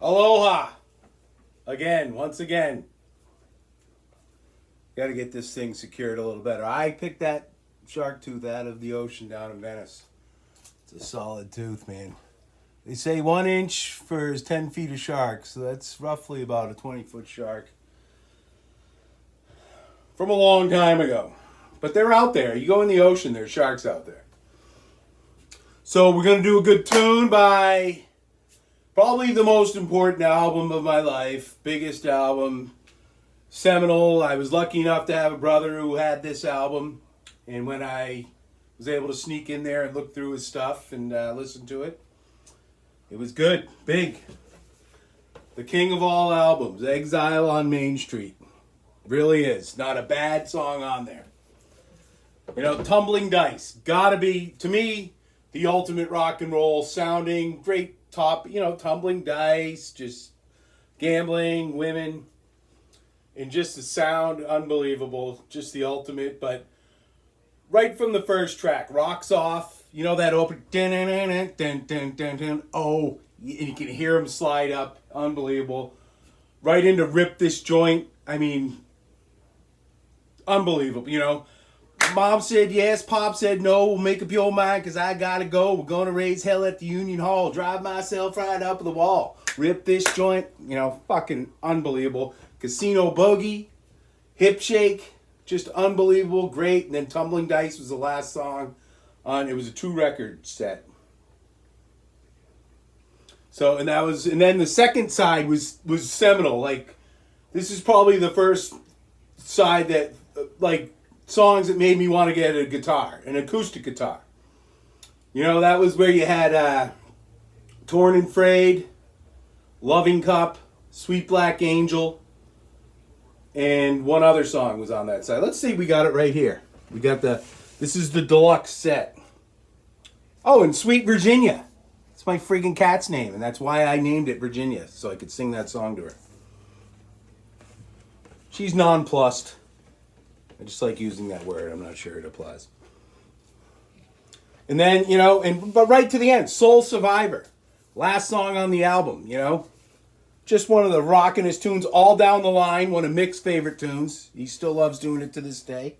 Aloha! Again, once again. Got to get this thing secured a little better. I picked that shark tooth out of the ocean down in Venice. It's a solid tooth, man. They say 1 inch for 10 feet of shark, so that's roughly about a 20-foot shark. From a long time ago. But they're out there. You go in the ocean, there's sharks out there. So we're going to do a good tune by probably the most important album of my life. Biggest album. Seminal. I was lucky enough to have a brother who had this album. And when I was able to sneak in there and look through his stuff and listen to it, it was good. Big. The king of all albums. Exile on Main Street. Really is. Not a bad song on there. You know, Tumbling Dice. Gotta be, to me, the ultimate rock and roll sounding. Great top, Tumbling Dice. Just gambling, women. And just the sound, unbelievable. Just the ultimate. But right from the first track, Rocks Off. You know that open. Oh, and you can hear him slide up. Unbelievable. Right into Rip This Joint. I mean, unbelievable, Mom said yes, Pop said no, we'll make up your mind because I gotta go. We're gonna raise hell at the Union Hall. Drive myself right up the wall. Rip this joint, fucking unbelievable. Casino Boogie, Hip Shake, just unbelievable, great. And then Tumbling Dice was the last song on, it was a 2-record set. So, and then the second side was seminal. Like, this is probably the first side that, songs that made me want to get a guitar, an acoustic guitar. That was where you had Torn and Frayed, Loving Cup, Sweet Black Angel, and one other song was on that side. Let's see, we got it right here. We got this is the deluxe set. Oh, and Sweet Virginia. It's my friggin' cat's name, and that's why I named it Virginia, so I could sing that song to her. She's nonplussed. I just like using that word. I'm not sure it applies. And then, but right to the end, Soul Survivor. Last song on the album, Just one of the rockinest tunes all down the line. One of Mick's favorite tunes. He still loves doing it to this day.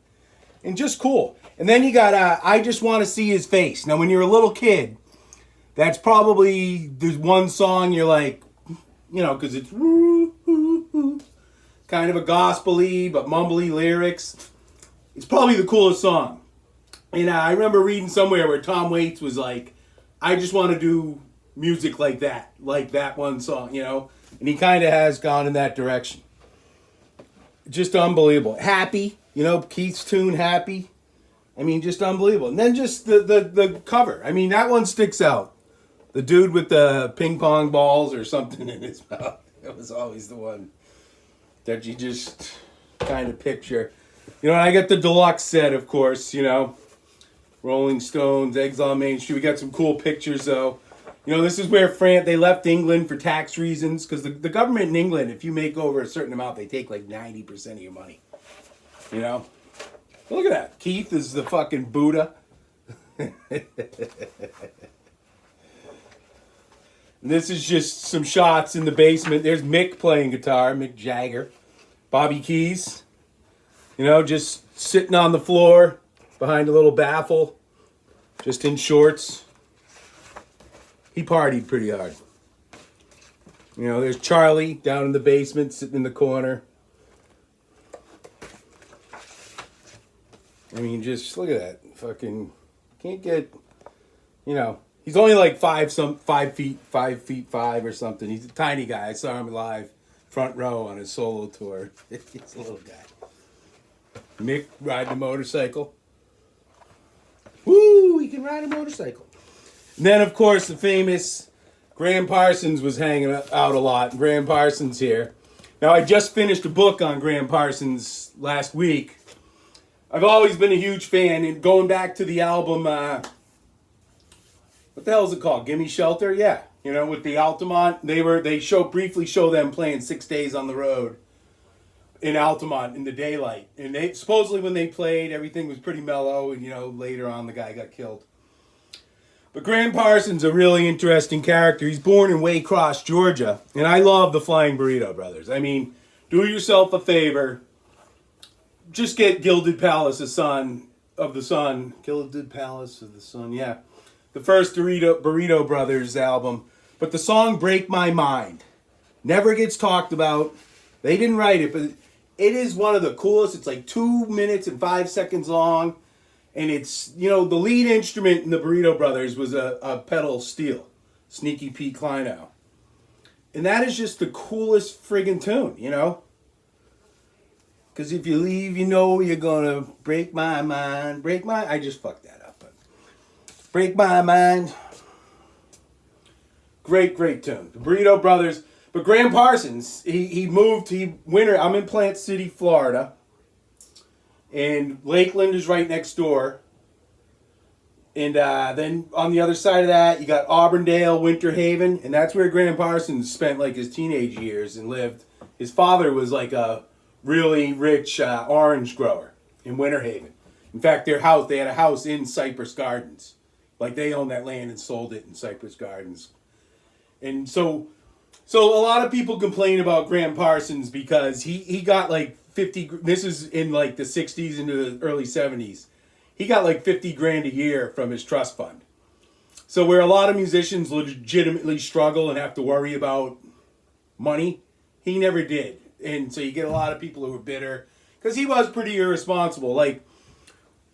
And just cool. And then you got I Just Want to See His Face. Now, when you're a little kid, that's probably, there's one song you're like, because it's kind of a gospel-y but mumbly lyrics. It's probably the coolest song. And I remember reading somewhere where Tom Waits was like, I just want to do music like that one song, And he kind of has gone in that direction. Just unbelievable. Happy, Keith's tune, Happy. I mean, just unbelievable. And then just the cover. I mean, that one sticks out. The dude with the ping pong balls or something in his mouth. That was always the one that you just kind of picture. I got the deluxe set, of course, Rolling Stones, Exile on Main Street. We got some cool pictures, though. This is where they left England for tax reasons, because the government in England, if you make over a certain amount, they take like 90% of your money. Look at that. Keith is the fucking Buddha. And this is just some shots in the basement. There's Mick playing guitar, Mick Jagger. Bobby Keys, just sitting on the floor behind a little baffle, just in shorts. He partied pretty hard. There's Charlie down in the basement, sitting in the corner. I mean, just look at that. Fucking can't get, he's only like 5 feet 5 or something. He's a tiny guy. I saw him live, front row on his solo tour. He's a little guy. Mick riding a motorcycle. Woo! He can ride a motorcycle. And then, of course, the famous Graham Parsons was hanging out a lot. Graham Parsons here. Now, I just finished a book on Graham Parsons last week. I've always been a huge fan, and going back to the album, what the hell is it called? Gimme Shelter? Yeah. With the Altamont, they briefly show them playing 6 days on the road in Altamont in the daylight. And they supposedly when they played, everything was pretty mellow, and later on the guy got killed. But Graham Parsons a really interesting character. He's born in Waycross, Georgia, and I love the Flying Burrito Brothers. I mean, do yourself a favor. Just get Gilded Palace of the Sun. Gilded Palace of the Sun, yeah. The first Burrito Brothers album. But the song Break My Mind never gets talked about. They didn't write it, but it is one of the coolest. It's like 2 minutes and 5 seconds long. And it's, the lead instrument in the Burrito Brothers was a pedal steel. Sneaky Pete Kleinow. And that is just the coolest friggin' tune, Because if you leave, you're going to break my mind. I just fucked that up. But Break My Mind. Great, great tune. The Burrito Brothers. But Graham Parsons, he moved, I'm in Plant City, Florida. And Lakeland is right next door. And then on the other side of that, you got Auburndale, Winter Haven. And that's where Graham Parsons spent like his teenage years and lived. His father was like a really rich orange grower in Winter Haven. In fact, they had a house in Cypress Gardens. Like they owned that land and sold it in Cypress Gardens. And so a lot of people complain about Graham Parsons because he got like 50, this is in like the 60s into the early 70s. He got like 50 grand a year from his trust fund. So where a lot of musicians legitimately struggle and have to worry about money, he never did. And so you get a lot of people who are bitter because he was pretty irresponsible. Like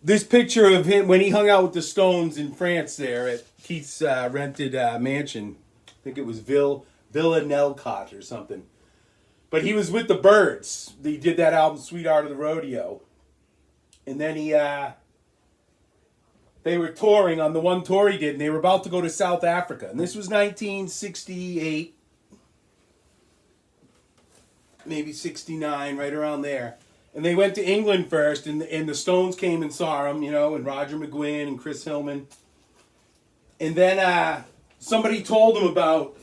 this picture of him when he hung out with the Stones in France there at Keith's rented mansion. I think it was Villa Nelcott or something. But he was with the Byrds. He did that album, Sweetheart of the Rodeo. And then they were touring on the one tour he did, and they were about to go to South Africa. And this was 1968, maybe 69, right around there. And they went to England first, and the Stones came and saw him, and Roger McGuinn and Chris Hillman. And then somebody told them about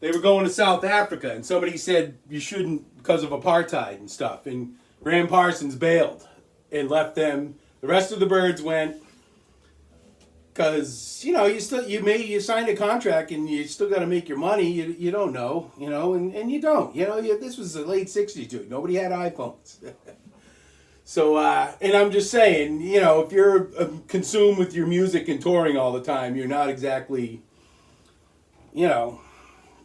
they were going to South Africa, and somebody said you shouldn't because of apartheid and stuff. And Graham Parsons bailed and left them. The rest of the Byrds went because you signed a contract and you still got to make your money. You don't know, and you don't. This was the late '60s, dude. Nobody had iPhones. So and I'm just saying, if you're consumed with your music and touring all the time, you're not exactly,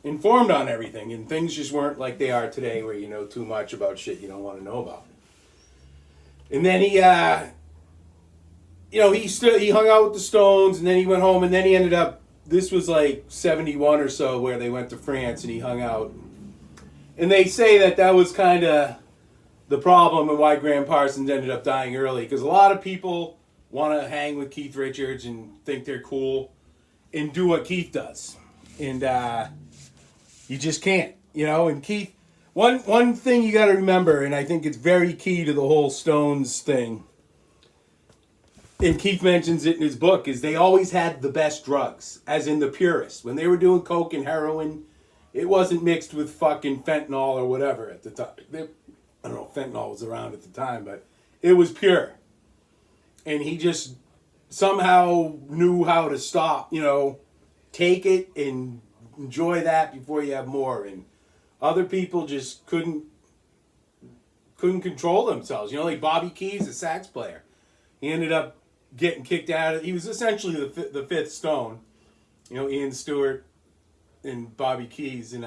informed on everything, and things just weren't like they are today where you know too much about shit you don't want to know about. And then he hung out with the Stones, and then he went home, and then he ended up, this was like 71 or so where they went to France and he hung out. And they say that was kind of the problem and why Graham Parsons ended up dying early, because a lot of people want to hang with Keith Richards and think they're cool and do what Keith does. And you just can't, and Keith, one thing you got to remember, and I think it's very key to the whole Stones thing, and Keith mentions it in his book, is they always had the best drugs, as in the purest. When they were doing coke and heroin, it wasn't mixed with fucking fentanyl or whatever at the time. I don't know if fentanyl was around at the time, but it was pure. And he just somehow knew how to stop, take it and enjoy that before you have more. And other people just couldn't control themselves. Like Bobby Keys, the sax player. He ended up getting kicked out. He was essentially the fifth Stone. Ian Stewart and Bobby Keys. And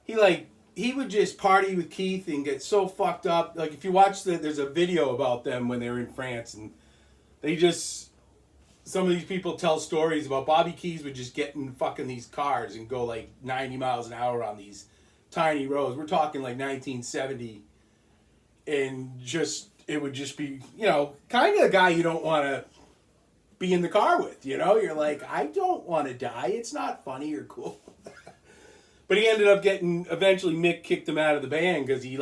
he would just party with Keith and get so fucked up. Like if you watch there's a video about them when they were in France, and some of these people tell stories about Bobby Keys would just get in fucking these cars and go like 90 miles an hour on these tiny roads. We're talking like 1970. And it would just be, kind of a guy you don't want to be in the car with, You're like, I don't want to die. It's not funny or cool. But he ended up eventually Mick kicked him out of the band because he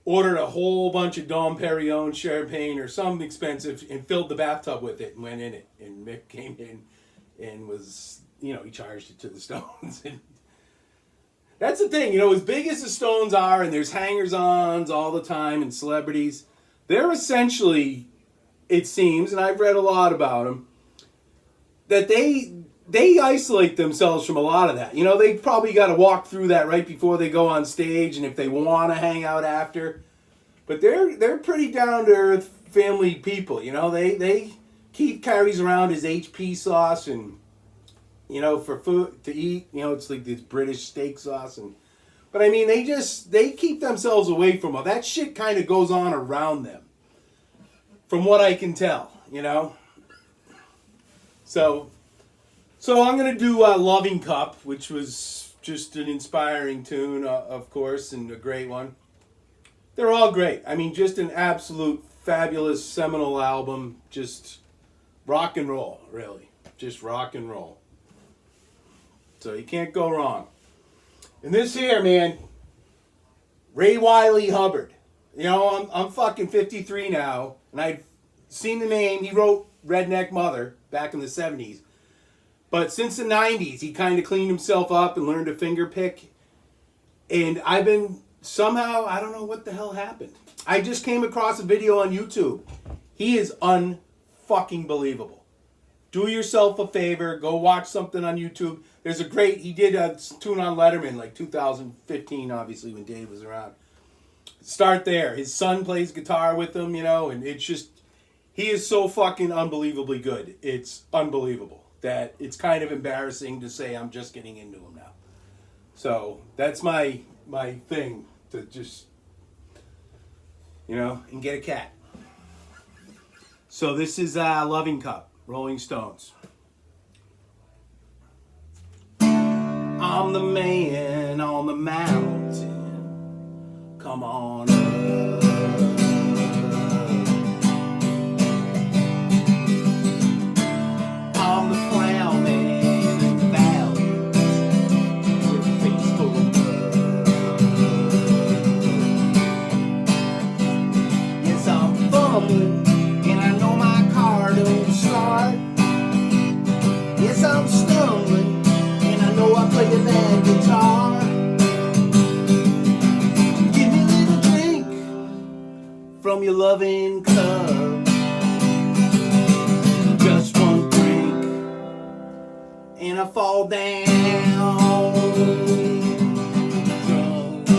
ordered a whole bunch of Dom Perignon champagne or some expensive and filled the bathtub with it and went in it. And Mick came in and was, he charged it to the Stones. And that's the thing, as big as the Stones are, and there's hangers-ons all the time and celebrities, they're essentially, it seems, and I've read a lot about them, that they isolate themselves from a lot of that. You know, they probably got to walk through that right before they go on stage, and if they want to hang out after. But they're pretty down to earth family people. You know, they Keith carries around his HP sauce, and you know, for food to eat, you know, it's like this British steak sauce. And but I mean, they keep themselves away from all that shit. Kind of goes on around them, from what I can tell. You know, so I'm gonna do "Loving Cup," which was just an inspiring tune, of course, and a great one. They're all great. I mean, just an absolute fabulous seminal album. Just rock and roll, really. Just rock and roll. So you can't go wrong. And this here, man, Ray Wiley Hubbard. You know, I'm fucking 53 now, and I've seen the name. He wrote Redneck Mother back in the 70s. But since the 90s, he kind of cleaned himself up and learned to finger pick. And I've been somehow, I don't know what the hell happened. I just came across a video on YouTube. He is unfucking believable. Do yourself a favor, go watch something on YouTube. There's a great, he did a tune on Letterman like 2015, obviously, when Dave was around. Start there. His son plays guitar with him, you know, and it's just, he is so fucking unbelievably good. It's unbelievable that it's kind of embarrassing to say I'm just getting into him now. So that's my thing, to just, you know, and get a cat. So this is Loving Cup, Rolling Stones. I'm the man on the mountain, come on up. I'm the plowman in the valley with a face full of blood. Yes, I'm fumbling and I know my car don't start. Yes, I'm stumbling and I know I play a bad guitar. Give me a little drink from your loving cup. Just one drink and I fall down drunk.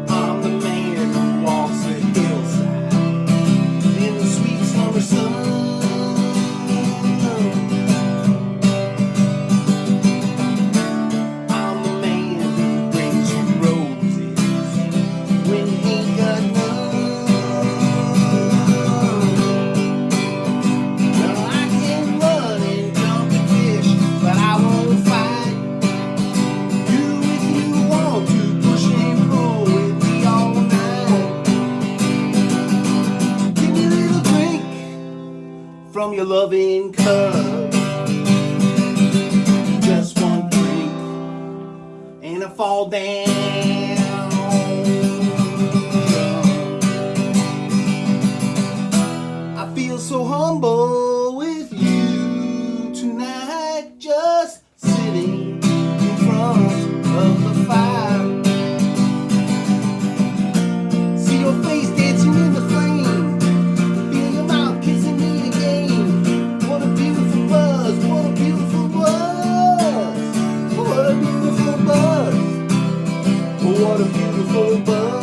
I'm the man who walks the hillside in the sweet summer sun. I'm the man who brings you roses when you ain't got none. Well, I can run and jump and fish, but I won't fight. Do if you want to, push and pull with me all night. Give me a little drink from your loving cup. Just one drink and I fall down drunk. I feel so humble with you tonight, just sitting in front of the fire. See your face dancing in the flame, feel your mouth kissing me again. What a beautiful buzz, what a beautiful buzz, what a beautiful buzz, what a beautiful buzz.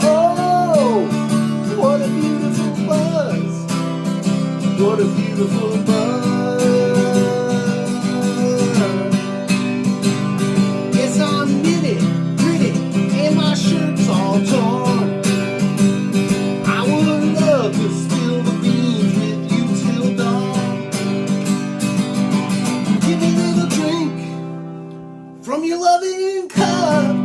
Oh, what a beautiful buzz, what a beautiful buzz. Yes, I'm knitted, gritty, and my shirt's all torn. I would love to spill the beans with you till dawn. Give me a little drink from your loving cup.